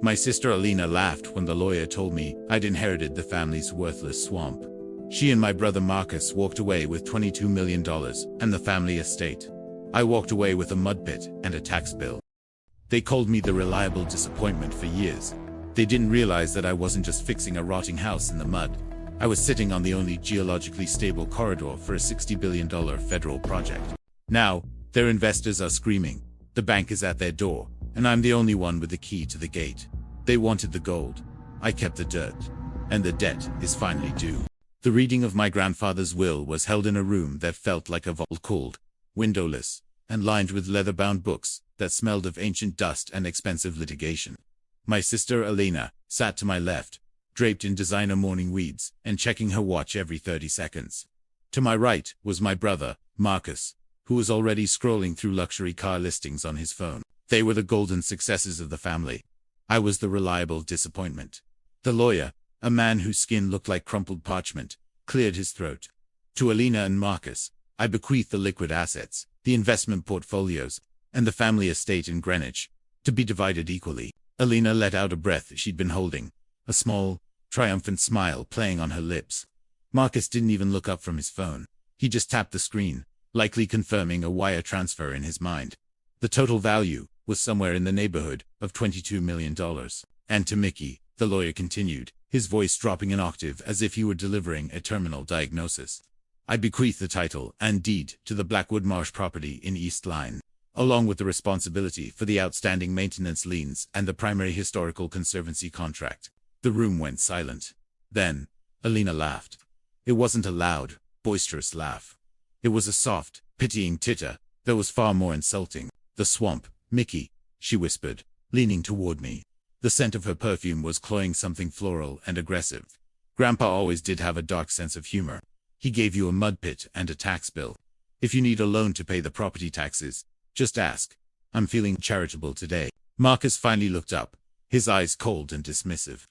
My sister Elena laughed when the lawyer told me I'd inherited the family's worthless swamp. She and my brother Marcus walked away with $22 million and the family estate. I walked away with a mud pit and a tax bill. They called me the reliable disappointment for years. They didn't realize that I wasn't just fixing a rotting house in the mud. I was sitting on the only geologically stable corridor for a $60 billion federal project. Now, their investors are screaming. The bank is at their door, and I'm the only one with the key to the gate. They wanted the gold. I kept the dirt. And the debt is finally due. The reading of my grandfather's will was held in a room that felt like a vault, cold, windowless, and lined with leather-bound books that smelled of ancient dust and expensive litigation. My sister Elena sat to my left, draped in designer mourning weeds and checking her watch every 30 seconds. To my right was my brother, Marcus, who was already scrolling through luxury car listings on his phone. They were the golden successes of the family. I was the reliable disappointment. The lawyer, a man whose skin looked like crumpled parchment, cleared his throat. To Elena and Marcus, I bequeathed the liquid assets, the investment portfolios, and the family estate in Greenwich, to be divided equally. Elena let out a breath she'd been holding, a small, triumphant smile playing on her lips. Marcus didn't even look up from his phone. He just tapped the screen, likely confirming a wire transfer in his mind. The total value was somewhere in the neighborhood of $22 million. And to Mickey, the lawyer continued, his voice dropping an octave as if he were delivering a terminal diagnosis. I bequeath the title and deed to the Blackwood Marsh property in East Line, along with the responsibility for the outstanding maintenance liens and the primary historical conservancy contract. The room went silent. Then, Elena laughed. It wasn't a loud, boisterous laugh. It was a soft, pitying titter that was far more insulting. The swamp, Mickey, she whispered, leaning toward me. The scent of her perfume was cloying something floral and aggressive. Grandpa always did have a dark sense of humor. He gave you a mud pit and a tax bill. If you need a loan to pay the property taxes, just ask. I'm feeling charitable today. Marcus finally looked up, his eyes cold and dismissive.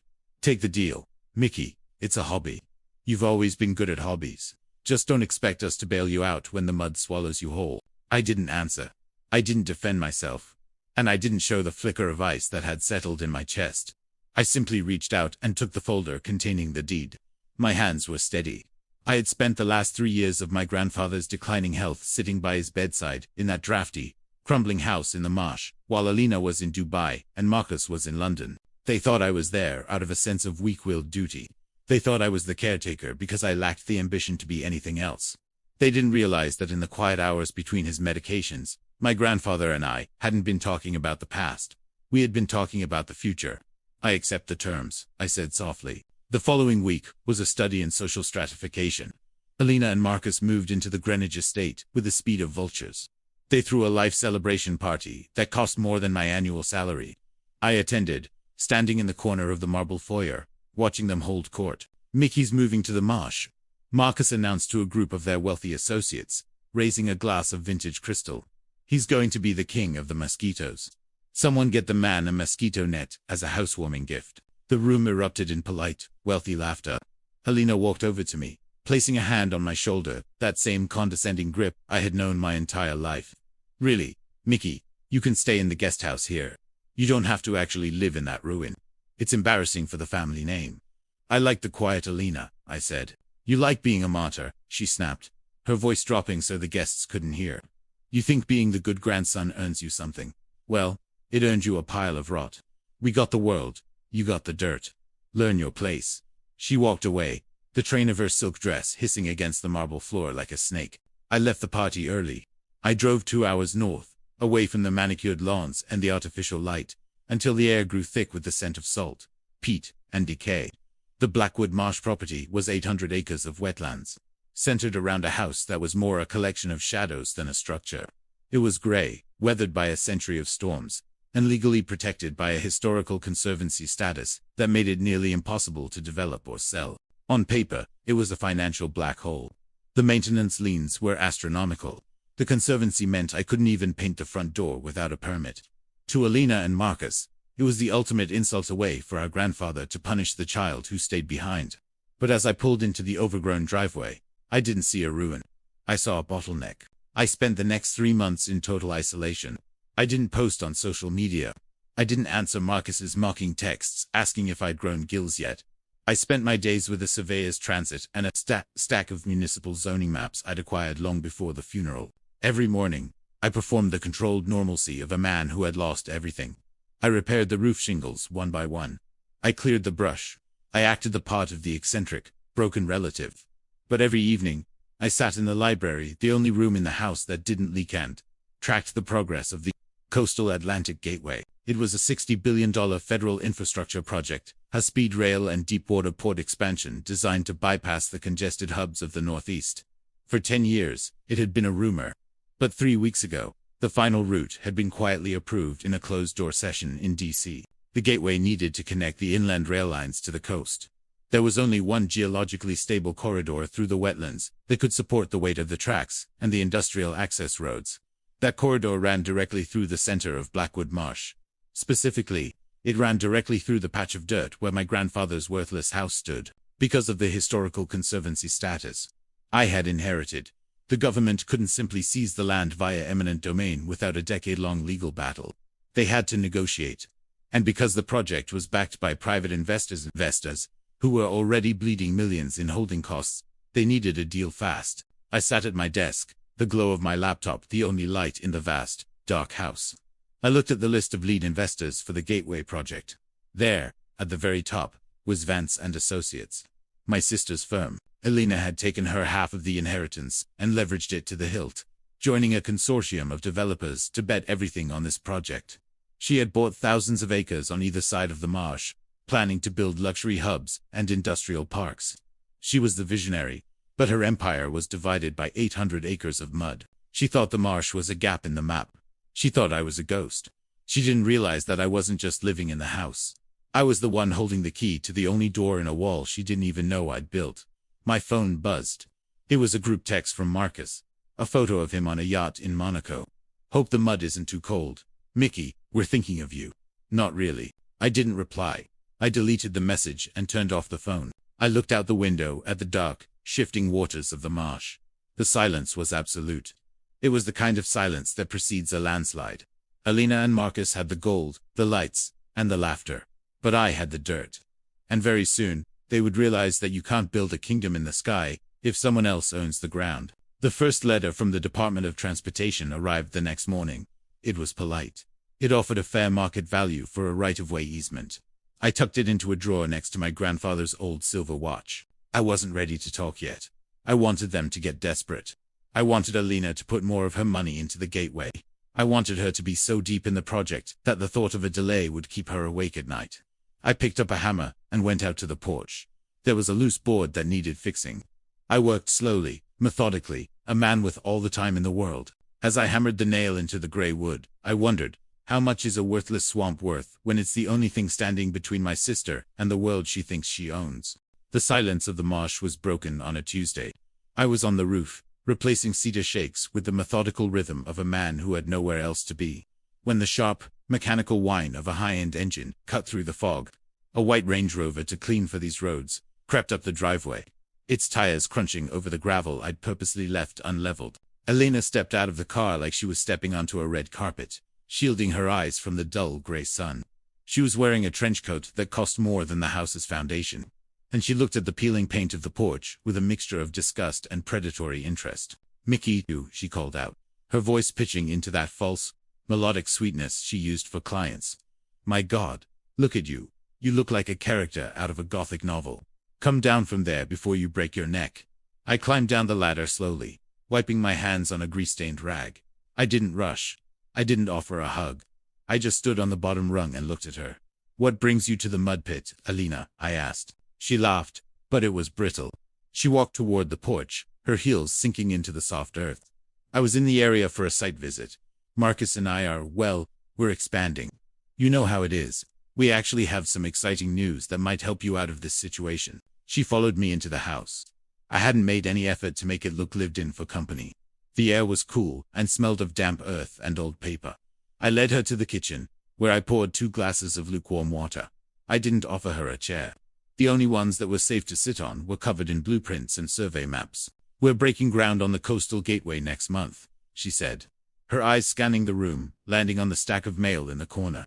Take the deal, Mickey. It's a hobby. You've always been good at hobbies. Just don't expect us to bail you out when the mud swallows you whole. I didn't answer. I didn't defend myself. And I didn't show the flicker of ice that had settled in my chest. I simply reached out and took the folder containing the deed. My hands were steady. I had spent the last 3 years of my grandfather's declining health sitting by his bedside in that drafty, crumbling house in the marsh, while Elena was in Dubai and Marcus was in London. They thought I was there out of a sense of weak-willed duty. They thought I was the caretaker because I lacked the ambition to be anything else. They didn't realize that in the quiet hours between his medications, my grandfather and I hadn't been talking about the past. We had been talking about the future. I accept the terms, I said softly. The following week was a study in social stratification. Elena and Marcus moved into the Greenwich estate with the speed of vultures. They threw a life celebration party that cost more than my annual salary. I attended, standing in the corner of the marble foyer, watching them hold court. Mickey's moving to the marsh, Marcus announced to a group of their wealthy associates, raising a glass of vintage crystal. He's going to be the king of the mosquitoes. Someone get the man a mosquito net as a housewarming gift. The room erupted in polite, wealthy laughter. Helena walked over to me, placing a hand on my shoulder, that same condescending grip I had known my entire life. Really, Mickey, you can stay in the guest house here. You don't have to actually live in that ruin. It's embarrassing for the family name. I like the quiet Elena, I said. You like being a martyr, she snapped, her voice dropping so the guests couldn't hear. You think being the good grandson earns you something. Well, it earned you a pile of rot. We got the world. You got the dirt. Learn your place. She walked away, the train of her silk dress hissing against the marble floor like a snake. I left the party early. I drove 2 hours north, away from the manicured lawns and the artificial light, until the air grew thick with the scent of salt, peat, and decay. The Blackwood Marsh property was 800 acres of wetlands, centered around a house that was more a collection of shadows than a structure. It was gray, weathered by a century of storms, and legally protected by a historical conservancy status that made it nearly impossible to develop or sell. On paper, it was a financial black hole. The maintenance liens were astronomical. The conservancy meant I couldn't even paint the front door without a permit. To Elena and Marcus, it was the ultimate insult away for our grandfather to punish the child who stayed behind. But as I pulled into the overgrown driveway, I didn't see a ruin. I saw a bottleneck. I spent the next 3 months in total isolation. I didn't post on social media. I didn't answer Marcus's mocking texts asking if I'd grown gills yet. I spent my days with a surveyor's transit and a stack of municipal zoning maps I'd acquired long before the funeral. Every morning, I performed the controlled normalcy of a man who had lost everything. I repaired the roof shingles one by one. I cleared the brush. I acted the part of the eccentric, broken relative. But every evening, I sat in the library, the only room in the house that didn't leak, and tracked the progress of the Coastal Atlantic Gateway. It was a $60 billion federal infrastructure project, a speed rail and deep-water port expansion designed to bypass the congested hubs of the Northeast. For 10 years, it had been a rumor. But 3 weeks ago, the final route had been quietly approved in a closed-door session in D.C. The gateway needed to connect the inland rail lines to the coast. There was only one geologically stable corridor through the wetlands that could support the weight of the tracks and the industrial access roads. That corridor ran directly through the center of Blackwood Marsh. Specifically, it ran directly through the patch of dirt where my grandfather's worthless house stood, because of the historical conservancy status I had inherited. The government couldn't simply seize the land via eminent domain without a decade-long legal battle. They had to negotiate. And because the project was backed by private investors who were already bleeding millions in holding costs, they needed a deal fast. I sat at my desk, the glow of my laptop the only light in the vast, dark house. I looked at the list of lead investors for the Gateway project. There, at the very top, was Vance and Associates. My sister's firm. Elena had taken her half of the inheritance and leveraged it to the hilt, joining a consortium of developers to bet everything on this project. She had bought thousands of acres on either side of the marsh, planning to build luxury hubs and industrial parks. She was the visionary, but her empire was divided by 800 acres of mud. She thought the marsh was a gap in the map. She thought I was a ghost. She didn't realize that I wasn't just living in the house. I was the one holding the key to the only door in a wall she didn't even know I'd built. My phone buzzed. It was a group text from Marcus. A photo of him on a yacht in Monaco. "Hope the mud isn't too cold. Mickey, we're thinking of you." Not really. I didn't reply. I deleted the message and turned off the phone. I looked out the window at the dark, shifting waters of the marsh. The silence was absolute. It was the kind of silence that precedes a landslide. Elena and Marcus had the gold, the lights, and the laughter. But I had the dirt. And very soon, they would realize that you can't build a kingdom in the sky if someone else owns the ground. The first letter from the Department of Transportation arrived the next morning. It was polite. It offered a fair market value for a right-of-way easement. I tucked it into a drawer next to my grandfather's old silver watch. I wasn't ready to talk yet. I wanted them to get desperate. I wanted Elena to put more of her money into the gateway. I wanted her to be so deep in the project that the thought of a delay would keep her awake at night. I picked up a hammer and went out to the porch. There was a loose board that needed fixing. I worked slowly, methodically, a man with all the time in the world. As I hammered the nail into the gray wood, I wondered, how much is a worthless swamp worth when it's the only thing standing between my sister and the world she thinks she owns? The silence of the marsh was broken on a Tuesday. I was on the roof, replacing cedar shakes with the methodical rhythm of a man who had nowhere else to be. When the sharp, mechanical whine of a high-end engine cut through the fog, a white Range Rover to clean for these roads crept up the driveway, its tires crunching over the gravel I'd purposely left unleveled. Elena stepped out of the car like she was stepping onto a red carpet, shielding her eyes from the dull gray sun. She was wearing a trench coat that cost more than the house's foundation, and she looked at the peeling paint of the porch with a mixture of disgust and predatory interest. "Mickey," she called out, her voice pitching into that false, melodic sweetness she used for clients. "My God, look at you. You look like a character out of a Gothic novel. Come down from there before you break your neck." I climbed down the ladder slowly, wiping my hands on a grease-stained rag. I didn't rush. I didn't offer a hug. I just stood on the bottom rung and looked at her. "What brings you to the mud pit, Elena?" I asked. She laughed, but it was brittle. She walked toward the porch, her heels sinking into the soft earth. "I was in the area for a site visit. Marcus and I are, well, we're expanding. You know how it is. We actually have some exciting news that might help you out of this situation." She followed me into the house. I hadn't made any effort to make it look lived in for company. The air was cool and smelled of damp earth and old paper. I led her to the kitchen, where I poured 2 glasses of lukewarm water. I didn't offer her a chair. The only ones that were safe to sit on were covered in blueprints and survey maps. "We're breaking ground on the coastal gateway next month," she said, her eyes scanning the room, landing on the stack of mail in the corner.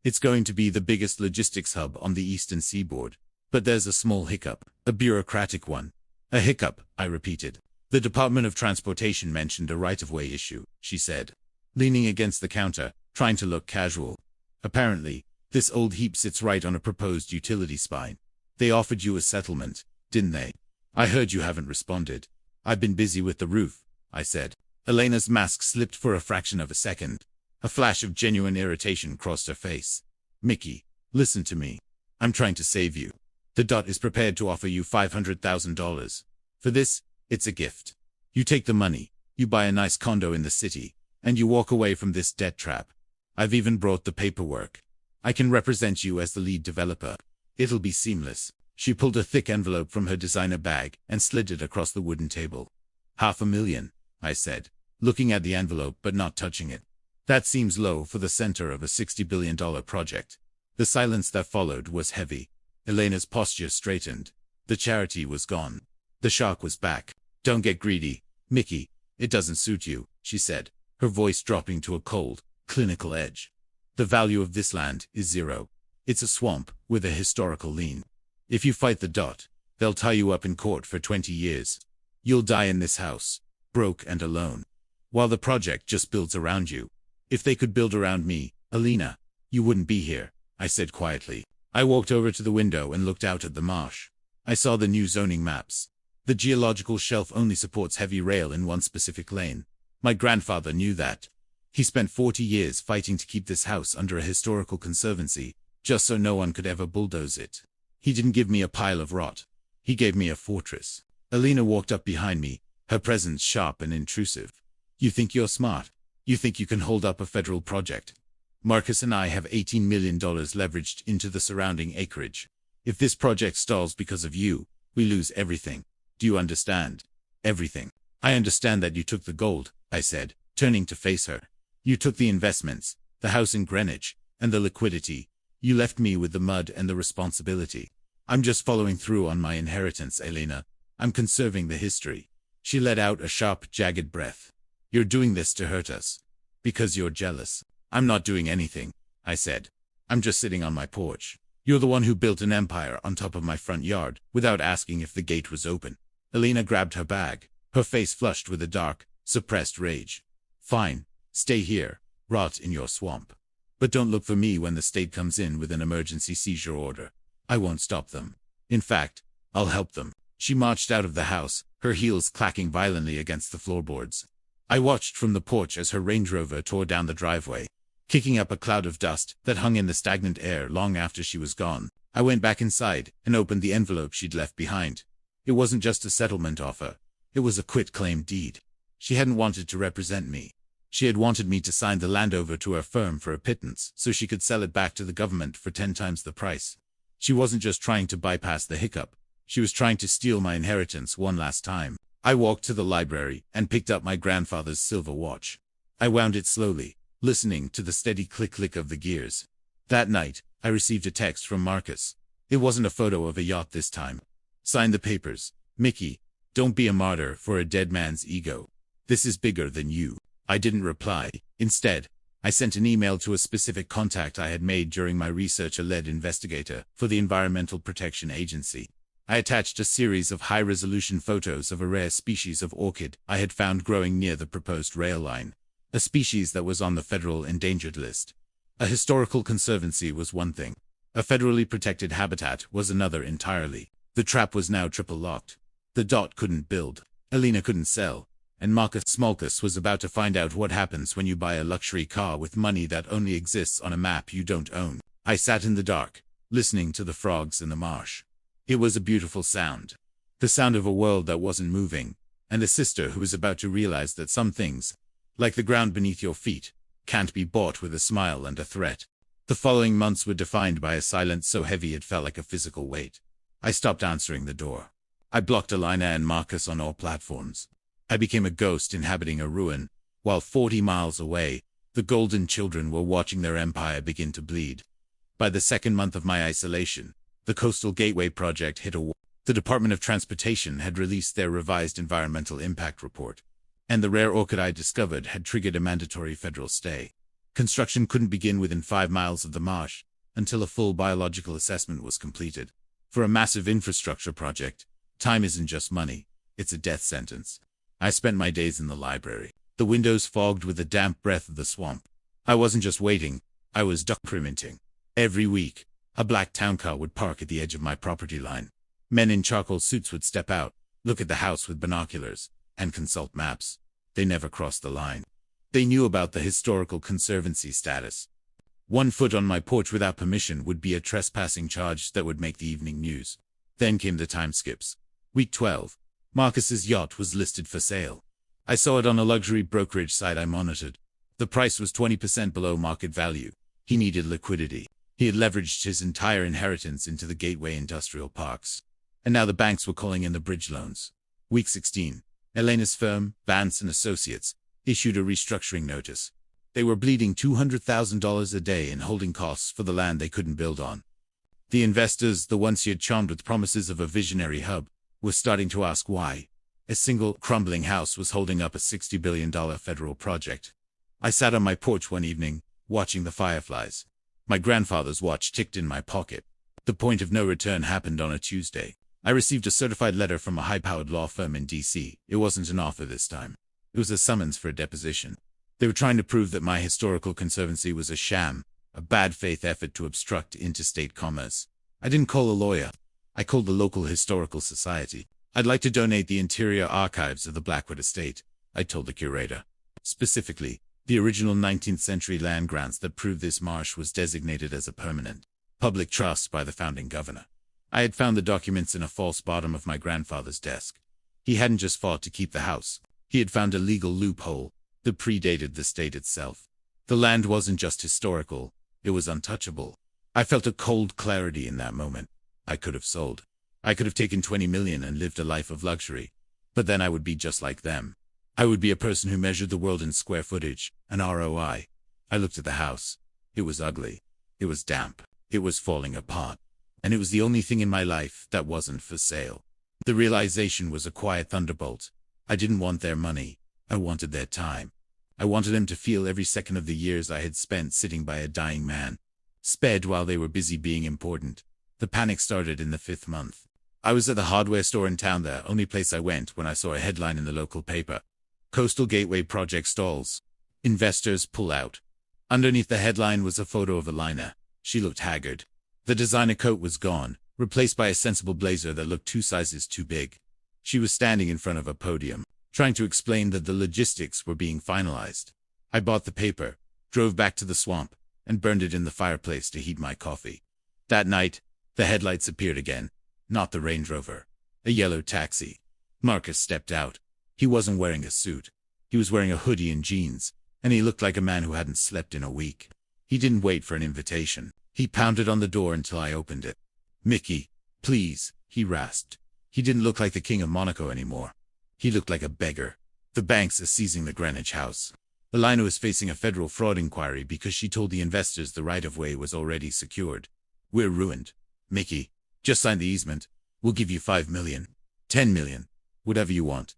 It's going to be the biggest logistics hub on the eastern seaboard. But there's a small hiccup, a bureaucratic one. A hiccup, I repeated. The Department of Transportation mentioned a right-of-way issue, she said, leaning against the counter, trying to look casual. Apparently, this old heap sits right on a proposed utility spine. They offered you a settlement, didn't they? I heard you haven't responded. I've been busy with the roof, I said. Elena's mask slipped for a fraction of a second. A flash of genuine irritation crossed her face. Mickey, listen to me. I'm trying to save you. The DOT is prepared to offer you $500,000. For this, it's a gift. You take the money, you buy a nice condo in the city, and you walk away from this debt trap. I've even brought the paperwork. I can represent you as the lead developer. It'll be seamless. She pulled a thick envelope from her designer bag and slid it across the wooden table. $500,000, I said, looking at the envelope but not touching it. That seems low for the center of a $60 billion project. The silence that followed was heavy. Elena's posture straightened. The charity was gone. The shark was back. Don't get greedy, Mickey. It doesn't suit you, she said, her voice dropping to a cold, clinical edge. The value of this land is zero. It's a swamp with a historical lien. If you fight the DOT, they'll tie you up in court for 20 years. You'll die in this house, broke and alone, while the project just builds around you. If they could build around me, Elena, you wouldn't be here, I said quietly. I walked over to the window and looked out at the marsh. I saw the new zoning maps. The geological shelf only supports heavy rail in one specific lane. My grandfather knew that. He spent 40 years fighting to keep this house under a historical conservancy, just so no one could ever bulldoze it. He didn't give me a pile of rot. He gave me a fortress. Elena walked up behind me, her presence sharp and intrusive. You think you're smart? You think you can hold up a federal project? Marcus and I have $18 million leveraged into the surrounding acreage. If this project stalls because of you, we lose everything. Do you understand? Everything. I understand that you took the gold, I said, turning to face her. You took the investments, the house in Greenwich, and the liquidity. You left me with the mud and the responsibility. I'm just following through on my inheritance, Elena. I'm conserving the history. She let out a sharp, jagged breath. You're doing this to hurt us. Because you're jealous. I'm not doing anything, I said. I'm just sitting on my porch. You're the one who built an empire on top of my front yard, without asking if the gate was open. Elena grabbed her bag, her face flushed with a dark, suppressed rage. Fine. Stay here, rot in your swamp. But don't look for me when the state comes in with an emergency seizure order. I won't stop them. In fact, I'll help them. She marched out of the house, her heels clacking violently against the floorboards. I watched from the porch as her Range Rover tore down the driveway, kicking up a cloud of dust that hung in the stagnant air long after she was gone. I went back inside and opened the envelope she'd left behind. It wasn't just a settlement offer. It was a quit-claim deed. She hadn't wanted to represent me. She had wanted me to sign the land over to her firm for a pittance so she could sell it back to the government for 10 times the price. She wasn't just trying to bypass the hiccup. She was trying to steal my inheritance one last time. I walked to the library and picked up my grandfather's silver watch. I wound it slowly, listening to the steady click-click of the gears. That night, I received a text from Marcus. It wasn't a photo of a yacht this time. Sign the papers. Mickey, don't be a martyr for a dead man's ego. This is bigger than you. I didn't reply. Instead, I sent an email to a specific contact I had made during my researcher-led investigator for the Environmental Protection Agency. I attached a series of high-resolution photos of a rare species of orchid I had found growing near the proposed rail line, a species that was on the federal endangered list. A historical conservancy was one thing. A federally protected habitat was another entirely. The trap was now triple-locked. The DOT couldn't build, Elena couldn't sell, and Marcus Smolkus was about to find out what happens when you buy a luxury car with money that only exists on a map you don't own. I sat in the dark, listening to the frogs in the marsh. It was a beautiful sound. The sound of a world that wasn't moving, and a sister who was about to realize that some things, like the ground beneath your feet, can't be bought with a smile and a threat. The following months were defined by a silence so heavy it felt like a physical weight. I stopped answering the door. I blocked Elena and Marcus on all platforms. I became a ghost inhabiting a ruin, while 40 miles away, the Golden children were watching their empire begin to bleed. By the second month of my isolation, the Coastal Gateway project hit a wall. The Department of Transportation had released their revised environmental impact report, and the rare orchid I discovered had triggered a mandatory federal stay. Construction couldn't begin within 5 miles of the marsh until a full biological assessment was completed. For a massive infrastructure project, time isn't just money, it's a death sentence. I spent my days in the library, the windows fogged with the damp breath of the swamp. I wasn't just waiting, I was documenting. Every week, a black town car would park at the edge of my property line. Men in charcoal suits would step out, look at the house with binoculars, and consult maps. They never crossed the line. They knew about the historical conservancy status. 1 foot on my porch without permission would be a trespassing charge that would make the evening news. Then came the time skips. Week 12. Marcus's yacht was listed for sale. I saw it on a luxury brokerage site I monitored. The price was 20% below market value. He needed liquidity. He had leveraged his entire inheritance into the Gateway Industrial Parks. And now the banks were calling in the bridge loans. Week 16. Elena's firm, Vance & Associates, issued a restructuring notice. They were bleeding $200,000 a day in holding costs for the land they couldn't build on. The investors, the ones he had charmed with promises of a visionary hub, were starting to ask why. A single, crumbling house was holding up a $60 billion federal project. I sat on my porch one evening, watching the fireflies. My grandfather's watch ticked in my pocket. The point of no return happened on a Tuesday. I received a certified letter from a high-powered law firm in D.C. It wasn't an offer this time. It was a summons for a deposition. They were trying to prove that my historical conservancy was a sham, a bad faith effort to obstruct interstate commerce. I didn't call a lawyer. I called the local historical society. I'd like to donate the interior archives of the Blackwood estate, I told the curator. Specifically, the original 19th century land grants that prove this marsh was designated as a permanent public trust by the founding governor. I had found the documents in a false bottom of my grandfather's desk. He hadn't just fought to keep the house. He had found a legal loophole that predated the state itself. The land wasn't just historical, it was untouchable. I felt a cold clarity in that moment. I could have sold. I could have taken 20 million and lived a life of luxury. But then I would be just like them. I would be a person who measured the world in square footage, an ROI. I looked at the house. It was ugly. It was damp. It was falling apart. And it was the only thing in my life that wasn't for sale. The realization was a quiet thunderbolt. I didn't want their money. I wanted their time. I wanted them to feel every second of the years I had spent sitting by a dying man, sped while they were busy being important. The panic started in the 5th month. I was at the hardware store in town, the only place I went, when I saw a headline in the local paper. Coastal Gateway Project stalls. Investors pull out. Underneath the headline was a photo of Elena. She looked haggard. The designer coat was gone, replaced by a sensible blazer that looked 2 sizes too big. She was standing in front of a podium, trying to explain that the logistics were being finalized. I bought the paper, drove back to the swamp, and burned it in the fireplace to heat my coffee. That night, the headlights appeared again. Not the Range Rover. A yellow taxi. Marcus stepped out. He wasn't wearing a suit. He was wearing a hoodie and jeans, and he looked like a man who hadn't slept in a week. He didn't wait for an invitation. He pounded on the door until I opened it. "Mickey, please," he rasped. He didn't look like the King of Monaco anymore. He looked like a beggar. "The banks are seizing the Greenwich house. Elena is facing a federal fraud inquiry because she told the investors the right-of-way was already secured. We're ruined. Mickey, just sign the easement. We'll give you 5 million. 10 million. Whatever you want."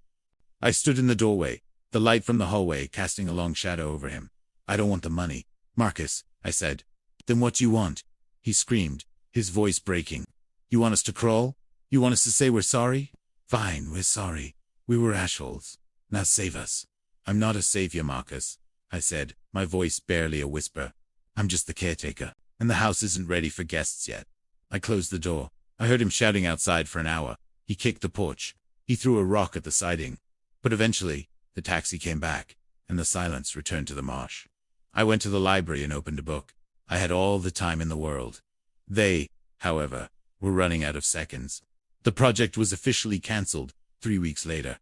I stood in the doorway, the light from the hallway casting a long shadow over him. "I don't want the money, Marcus," I said. "Then what do you want?" he screamed, his voice breaking. "You want us to crawl? You want us to say we're sorry? Fine, we're sorry. We were assholes. Now save us." "I'm not a savior, Marcus," I said, my voice barely a whisper. "I'm just the caretaker, and the house isn't ready for guests yet." I closed the door. I heard him shouting outside for an hour. He kicked the porch. He threw a rock at the siding. But eventually, the taxi came back, and the silence returned to the marsh. I went to the library and opened a book. I had all the time in the world. They, however, were running out of seconds. The project was officially cancelled 3 weeks later.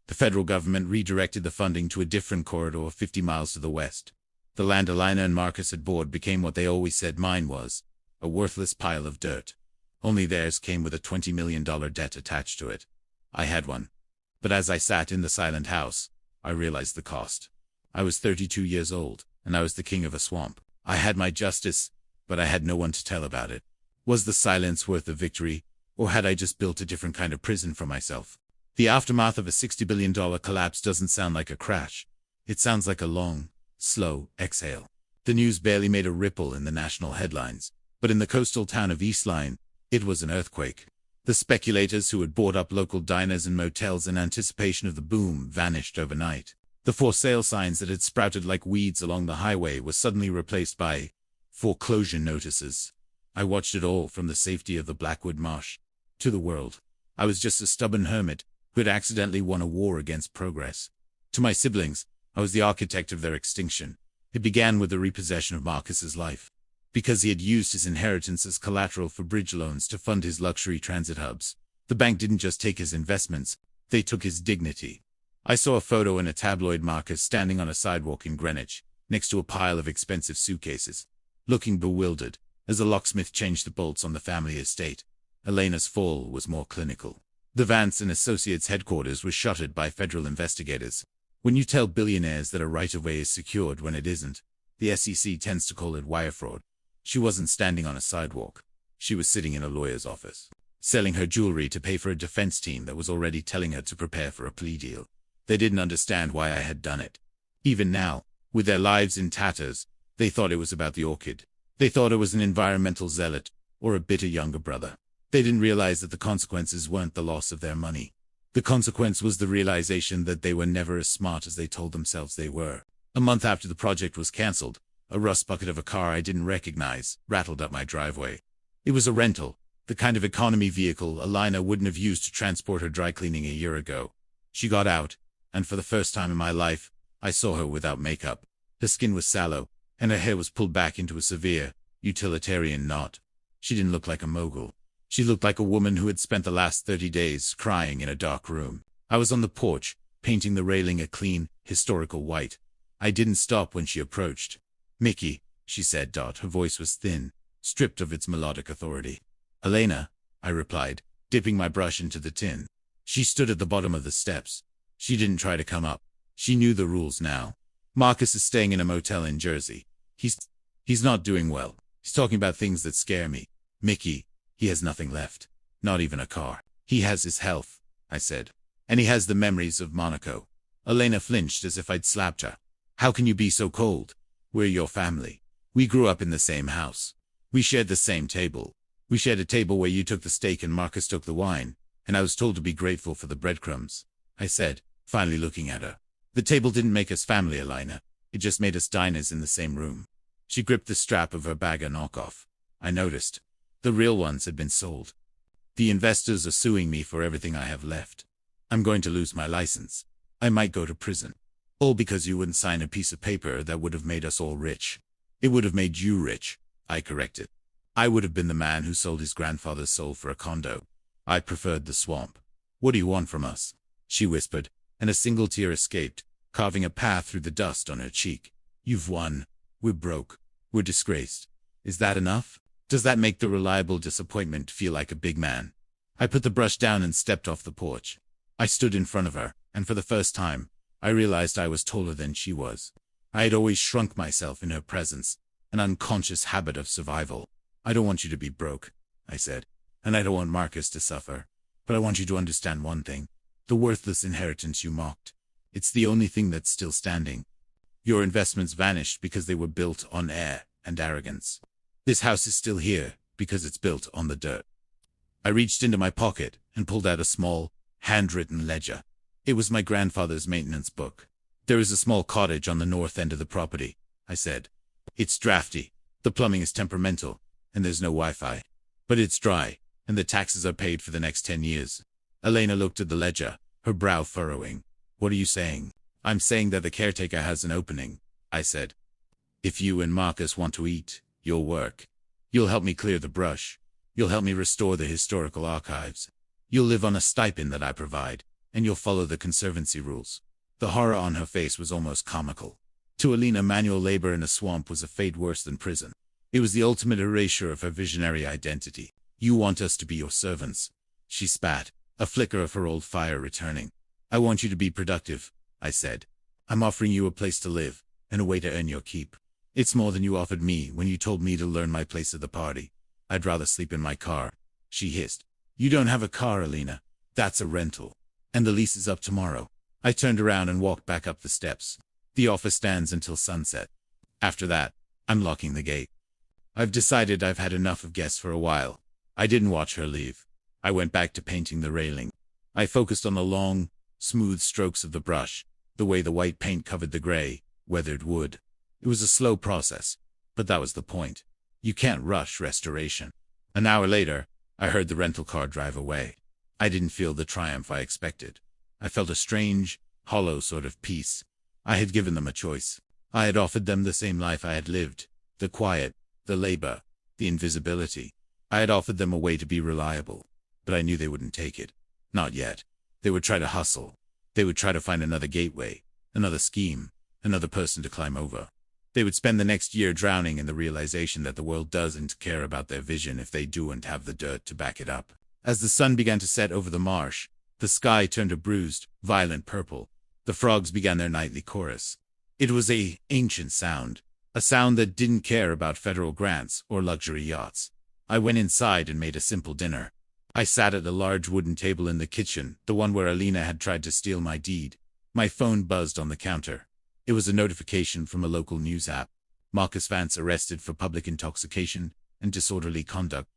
The federal government redirected the funding to a different corridor 50 miles to the west. The land Elena and Marcus had bought became what they always said mine was, a worthless pile of dirt. Only theirs came with a $20 million debt attached to it. I had one. But as I sat in the silent house, I realized the cost. I was 32 years old, and I was the king of a swamp. I had my justice, but I had no one to tell about it. Was the silence worth the victory, or had I just built a different kind of prison for myself? The aftermath of a $60 billion collapse doesn't sound like a crash. It sounds like a long, slow exhale. The news barely made a ripple in the national headlines, but in the coastal town of Eastline, it was an earthquake. The speculators who had bought up local diners and motels in anticipation of the boom vanished overnight. The for sale signs that had sprouted like weeds along the highway were suddenly replaced by foreclosure notices. I watched it all from the safety of the Blackwood Marsh. To the world, I was just a stubborn hermit who had accidentally won a war against progress. To my siblings, I was the architect of their extinction. It began with the repossession of Marcus's life. Because he had used his inheritance as collateral for bridge loans to fund his luxury transit hubs, the bank didn't just take his investments, they took his dignity. I saw a photo in a tabloid Marcus standing on a sidewalk in Greenwich, next to a pile of expensive suitcases, looking bewildered, as a locksmith changed the bolts on the family estate. Elena's fall was more clinical. The Vance and Associates headquarters was shuttered by federal investigators. When you tell billionaires that a right-of-way is secured when it isn't, the SEC tends to call it wire fraud. She wasn't standing on a sidewalk. She was sitting in a lawyer's office, selling her jewelry to pay for a defense team that was already telling her to prepare for a plea deal. They didn't understand why I had done it. Even now, with their lives in tatters, they thought it was about the orchid. They thought it was an environmental zealot, or a bitter younger brother. They didn't realize that the consequences weren't the loss of their money. The consequence was the realization that they were never as smart as they told themselves they were. A month after the project was cancelled, a rust bucket of a car I didn't recognize rattled up my driveway. It was a rental, the kind of economy vehicle Elena wouldn't have used to transport her dry cleaning a year ago. She got out, and for the first time in my life, I saw her without makeup. Her skin was sallow, and her hair was pulled back into a severe, utilitarian knot. She didn't look like a mogul. She looked like a woman who had spent the last 30 days crying in a dark room. I was on the porch, painting the railing a clean, historical white. I didn't stop when she approached. "Mickey," she said. Her voice was thin, stripped of its melodic authority. "Elena," I replied, dipping my brush into the tin. She stood at the bottom of the steps. She didn't try to come up. She knew the rules now. "Marcus is staying in a motel in Jersey. He's not doing well. He's talking about things that scare me. Mickey, he has nothing left. Not even a car. He has his health," I said. "And he has the memories of Monaco." Elena flinched as if I'd slapped her. "How can you be so cold? We're your family. We grew up in the same house. We shared the same table. We shared a table where you took the steak and Marcus took the wine, and I was told to be grateful for the breadcrumbs," I said, finally looking at her. "The table didn't make us family, Elena. It just made us diners in the same room." She gripped the strap of her bag of knockoff. I noticed. The real ones had been sold. "The investors are suing me for everything I have left. I'm going to lose my license. I might go to prison. All because you wouldn't sign a piece of paper that would have made us all rich." "It would have made you rich," I corrected. "I would have been the man who sold his grandfather's soul for a condo. I preferred the swamp." "What do you want from us?" she whispered, and a single tear escaped, carving a path through the dust on her cheek. "You've won. We're broke. We're disgraced. Is that enough? Does that make the reliable disappointment feel like a big man?" I put the brush down and stepped off the porch. I stood in front of her, and for the first time, I realized I was taller than she was. I had always shrunk myself in her presence, an unconscious habit of survival. "I don't want you to be broke," I said, "and I don't want Marcus to suffer. But I want you to understand one thing. The worthless inheritance you mocked. It's the only thing that's still standing. Your investments vanished because they were built on air and arrogance. This house is still here because it's built on the dirt." I reached into my pocket and pulled out a small, handwritten ledger. It was my grandfather's maintenance book. "There is a small cottage on the north end of the property," I said. "It's drafty, the plumbing is temperamental, and there's no Wi-Fi. But it's dry, and the taxes are paid for the next 10 years. Elena looked at the ledger, her brow furrowing. "What are you saying?" "I'm saying that the caretaker has an opening," I said. "If you and Marcus want to eat, you'll work. You'll help me clear the brush. You'll help me restore the historical archives. You'll live on a stipend that I provide, and you'll follow the conservancy rules." The horror on her face was almost comical. To Elena, manual labor in a swamp was a fate worse than prison. It was the ultimate erasure of her visionary identity. "You want us to be your servants," she spat, a flicker of her old fire returning. "I want you to be productive," I said. "I'm offering you a place to live, and a way to earn your keep. It's more than you offered me when you told me to learn my place at the party. I'd rather sleep in my car," she hissed. "You don't have a car, Elena. That's a rental. And the lease is up tomorrow." I turned around and walked back up the steps. "The offer stands until sunset. After that, I'm locking the gate. I've decided I've had enough of guests for a while. I didn't watch her leave. I went back to painting the railing. I focused on the long, smooth strokes of the brush, the way the white paint covered the gray, weathered wood. It was a slow process, but that was the point. You can't rush restoration. An hour later, I heard the rental car drive away. I didn't feel the triumph I expected. I felt a strange, hollow sort of peace. I had given them a choice. I had offered them the same life I had lived, the quiet, the labor, the invisibility. I had offered them a way to be reliable, but I knew they wouldn't take it. Not yet. They would try to hustle. They would try to find another gateway, another scheme, another person to climb over. They would spend the next year drowning in the realization that the world doesn't care about their vision if they don't have the dirt to back it up. As the sun began to set over the marsh, the sky turned a bruised, violent purple. The frogs began their nightly chorus. It was an ancient sound, a sound that didn't care about federal grants or luxury yachts. I went inside and made a simple dinner. I sat at a large wooden table in the kitchen, the one where Elena had tried to steal my deed. My phone buzzed on the counter. It was a notification from a local news app. Marcus Vance arrested for public intoxication and disorderly conduct.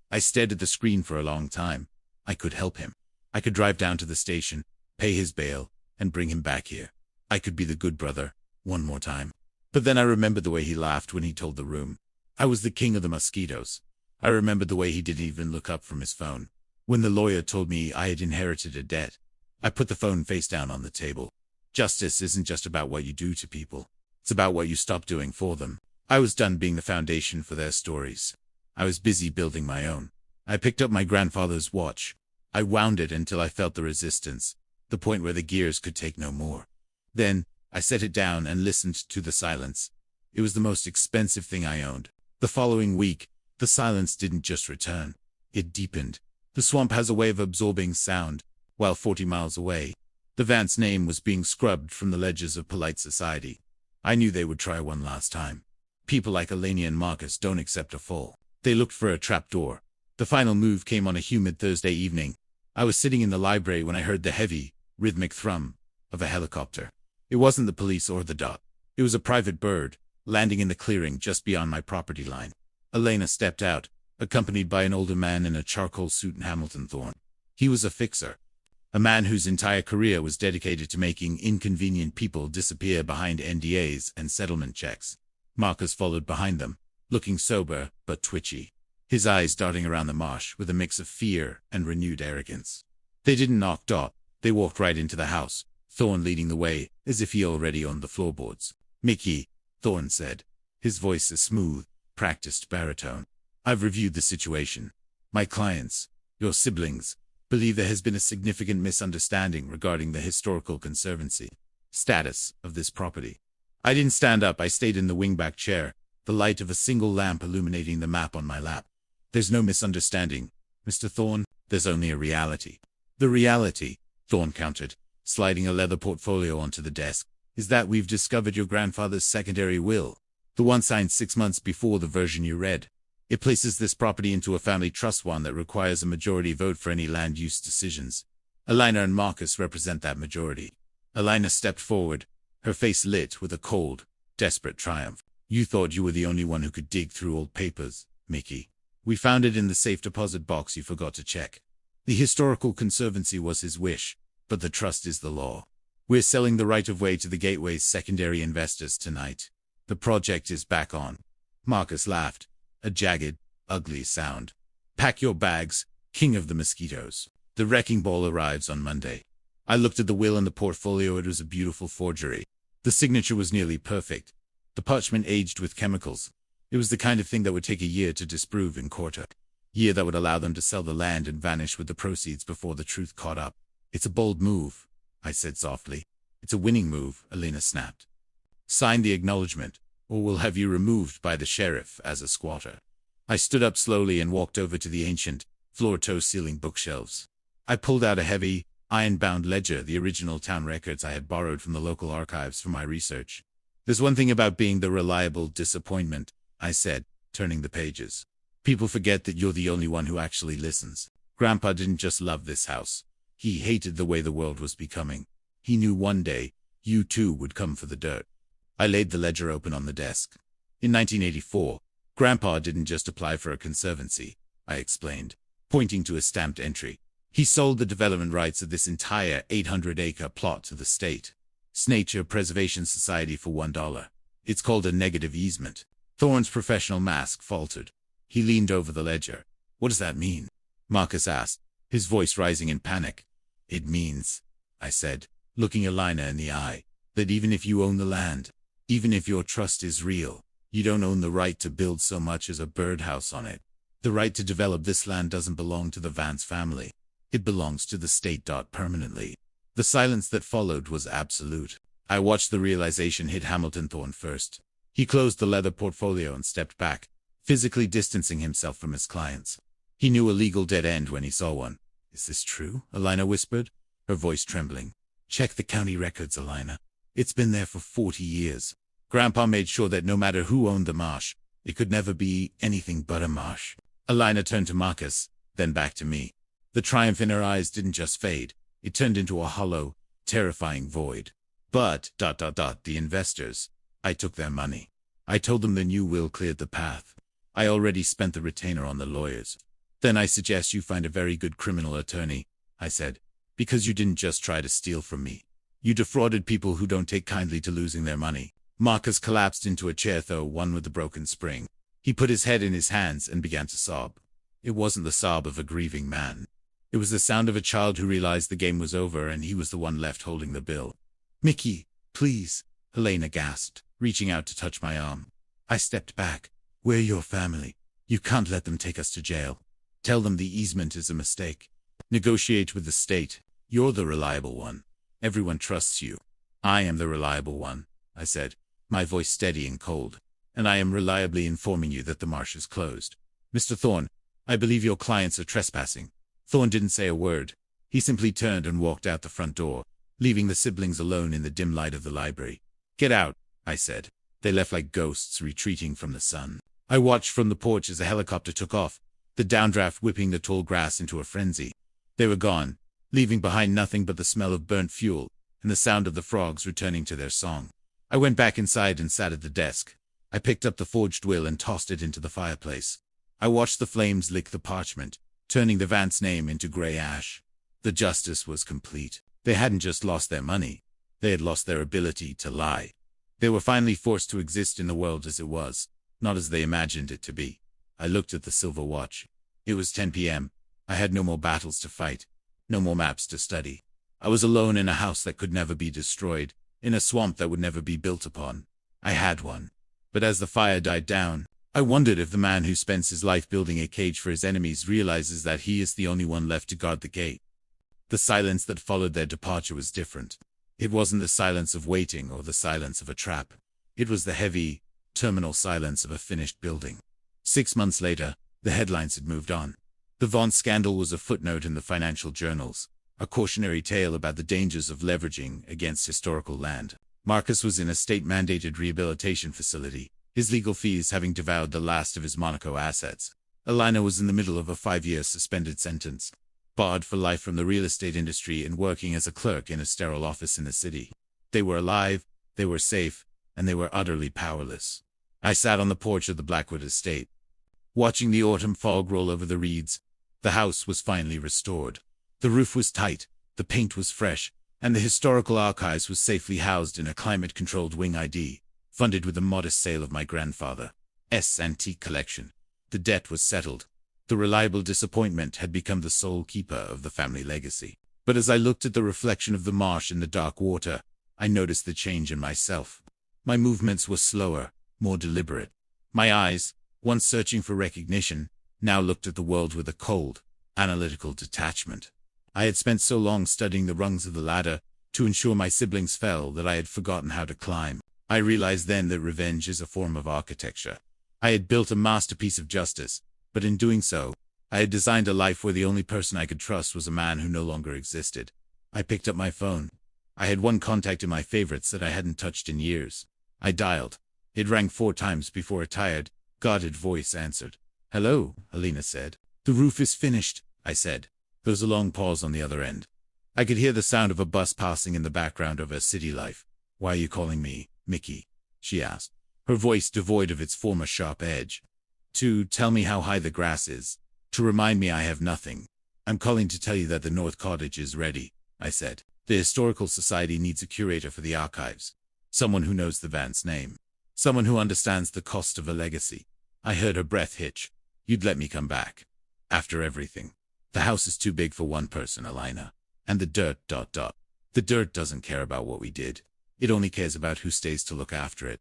I stared at the screen for a long time. I could help him. I could drive down to the station, pay his bail, and bring him back here. I could be the good brother, one more time. But then I remembered the way he laughed when he told the room I was the king of the mosquitoes. I remembered the way he didn't even look up from his phone. When the lawyer told me I had inherited a debt, I put the phone face down on the table. Justice isn't just about what you do to people. It's about what you stop doing for them. I was done being the foundation for their stories. I was busy building my own. I picked up my grandfather's watch. I wound it until I felt the resistance, the point where the gears could take no more. Then, I set it down and listened to the silence. It was the most expensive thing I owned. The following week, the silence didn't just return. It deepened. The swamp has a way of absorbing sound, while 40 miles away, the Vance name was being scrubbed from the ledgers of polite society. I knew they would try one last time. People like Elena and Marcus don't accept a fall. They looked for a trapdoor. The final move came on a humid Thursday evening. I was sitting in the library when I heard the heavy, rhythmic thrum of a helicopter. It wasn't the police or the dot. It was a private bird, landing in the clearing just beyond my property line. Elena stepped out, accompanied by an older man in a charcoal suit and Hamilton Thorne. He was a fixer. A man whose entire career was dedicated to making inconvenient people disappear behind NDAs and settlement checks. Marcus followed behind them, looking sober but twitchy, his eyes darting around the marsh with a mix of fear and renewed arrogance. They didn't knock Dot. They walked right into the house, Thorne leading the way, as if he already owned the floorboards. "Mickey," Thorne said, his voice a smooth, practiced baritone. "I've reviewed the situation. My clients, your siblings, believe there has been a significant misunderstanding regarding the historical conservancy status of this property." I didn't stand up. I stayed in the wingback chair, the light of a single lamp illuminating the map on my lap. "There's no misunderstanding, Mr. Thorne. There's only a reality." "The reality," Thorne countered, sliding a leather portfolio onto the desk, "is that we've discovered your grandfather's secondary will, the one signed 6 months before the version you read. It places this property into a family trust, one that requires a majority vote for any land use decisions. Elena and Marcus represent that majority." Elena stepped forward, her face lit with a cold, desperate triumph. "You thought you were the only one who could dig through old papers, Mickey. We found it in the safe deposit box you forgot to check. The historical conservancy was his wish, but the trust is the law. We're selling the right-of-way to the Gateway's secondary investors tonight. The project is back on." Marcus laughed, a jagged, ugly sound. "Pack your bags, king of the mosquitoes. The wrecking ball arrives on Monday." I looked at the will and the portfolio. It was a beautiful forgery. The signature was nearly perfect. The parchment aged with chemicals. It was the kind of thing that would take a year to disprove in court. A year that would allow them to sell the land and vanish with the proceeds before the truth caught up. "It's a bold move," I said softly. "It's a winning move," Elena snapped. "Sign the acknowledgement, or we'll have you removed by the sheriff as a squatter." I stood up slowly and walked over to the ancient, floor-to-ceiling bookshelves. I pulled out a heavy, iron-bound ledger, the original town records I had borrowed from the local archives for my research. "There's one thing about being the reliable disappointment," I said, turning the pages. "People forget that you're the only one who actually listens. Grandpa didn't just love this house. He hated the way the world was becoming. He knew one day, you too would come for the dirt." I laid the ledger open on the desk. In 1984, Grandpa didn't just apply for a conservancy, I explained, pointing to a stamped entry. He sold the development rights of this entire 800-acre plot to the state. Nature Preservation Society for $1. It's called a negative easement. Thorne's professional mask faltered. He leaned over the ledger. What does that mean? Marcus asked, his voice rising in panic. It means, I said, looking Elena in the eye, that even if you own the land, even if your trust is real, you don't own the right to build so much as a birdhouse on it. The right to develop this land doesn't belong to the Vance family. It belongs to the state. Permanently. The silence that followed was absolute. I watched the realization hit Hamilton Thorne first. He closed the leather portfolio and stepped back, physically distancing himself from his clients. He knew a legal dead end when he saw one. Is this true? Elena whispered, her voice trembling. Check the county records, Elena. It's been there for 40 years. Grandpa made sure that no matter who owned the marsh, it could never be anything but a marsh. Elena turned to Marcus, then back to me. The triumph in her eyes didn't just fade. It turned into a hollow, terrifying void. But, the investors. I took their money. I told them the new will cleared the path. I already spent the retainer on the lawyers. Then I suggest you find a very good criminal attorney, I said, because you didn't just try to steal from me. You defrauded people who don't take kindly to losing their money. Marcus collapsed into a chair, though one with a broken spring. He put his head in his hands and began to sob. It wasn't the sob of a grieving man. It was the sound of a child who realized the game was over and he was the one left holding the bill. Mickey, please, Elena gasped, reaching out to touch my arm. I stepped back. We're your family. You can't let them take us to jail. Tell them the easement is a mistake. Negotiate with the state. You're the reliable one. Everyone trusts you. I am the reliable one, I said, my voice steady and cold. And I am reliably informing you that the marsh is closed. Mr. Thorne, I believe your clients are trespassing. Thorne didn't say a word. He simply turned and walked out the front door, leaving the siblings alone in the dim light of the library. Get out, I said. They left like ghosts retreating from the sun. I watched from the porch as a helicopter took off, the downdraft whipping the tall grass into a frenzy. They were gone, leaving behind nothing but the smell of burnt fuel and the sound of the frogs returning to their song. I went back inside and sat at the desk. I picked up the forged will and tossed it into the fireplace. I watched the flames lick the parchment, turning the Vance name into gray ash. The justice was complete. They hadn't just lost their money. They had lost their ability to lie. They were finally forced to exist in the world as it was, not as they imagined it to be. I looked at the silver watch. It was 10 p.m. I had no more battles to fight, no more maps to study. I was alone in a house that could never be destroyed, in a swamp that would never be built upon. I had one. But as the fire died down, I wondered if the man who spends his life building a cage for his enemies realizes that he is the only one left to guard the gate. The silence that followed their departure was different. It wasn't the silence of waiting or the silence of a trap. It was the heavy, terminal silence of a finished building. 6 months later, the headlines had moved on. The Vance scandal was a footnote in the financial journals, a cautionary tale about the dangers of leveraging against historical land. Marcus was in a state-mandated rehabilitation facility, his legal fees having devoured the last of his Monaco assets. Elena was in the middle of a 5-year suspended sentence, barred for life from the real estate industry and working as a clerk in a sterile office in the city. They were alive, they were safe, and they were utterly powerless. I sat on the porch of the Blackwood estate, watching the autumn fog roll over the reeds. The house was finally restored. The roof was tight, the paint was fresh, and the historical archives was safely housed in a climate-controlled wing ID, funded with the modest sale of my grandfather's antique collection. The debt was settled. The reliable disappointment had become the sole keeper of the family legacy. But as I looked at the reflection of the marsh in the dark water, I noticed the change in myself. My movements were slower, more deliberate. My eyes, once searching for recognition, now looked at the world with a cold, analytical detachment. I had spent so long studying the rungs of the ladder to ensure my siblings fell that I had forgotten how to climb. I realized then that revenge is a form of architecture. I had built a masterpiece of justice, but in doing so, I had designed a life where the only person I could trust was a man who no longer existed. I picked up my phone. I had one contact in my favorites that I hadn't touched in years. I dialed. It rang 4 times before a tired, guarded voice answered. "Hello," Elena said. "The roof is finished," I said. There was a long pause on the other end. I could hear the sound of a bus passing in the background of her city life. "Why are you calling me, Mickey?" she asked. her voice devoid of its former sharp edge. To tell me how high the grass is. To remind me I have nothing. I'm calling to tell you that the North Cottage is ready, I said. The Historical Society needs a curator for the archives. Someone who knows the Vance name. Someone who understands the cost of a legacy. I heard her breath hitch. You'd let me come back. After everything. The house is too big for one person, Elena. And the dirt, The dirt doesn't care about what we did. It only cares about who stays to look after it.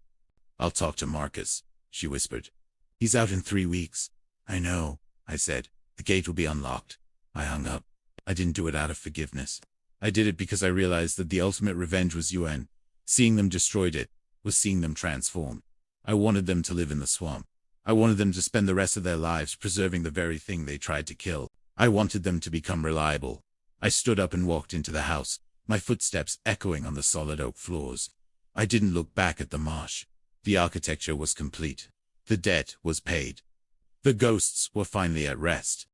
I'll talk to Marcus, she whispered. He's out in 3 weeks. I know, I said. The gate will be unlocked. I hung up. I didn't do it out of forgiveness. I did it because I realized that the ultimate revenge was UN. Seeing them destroyed it was seeing them transformed. I wanted them to live in the swamp. I wanted them to spend the rest of their lives preserving the very thing they tried to kill. I wanted them to become reliable. I stood up and walked into the house, my footsteps echoing on the solid oak floors. I didn't look back at the marsh. The architecture was complete. The debt was paid. The ghosts were finally at rest.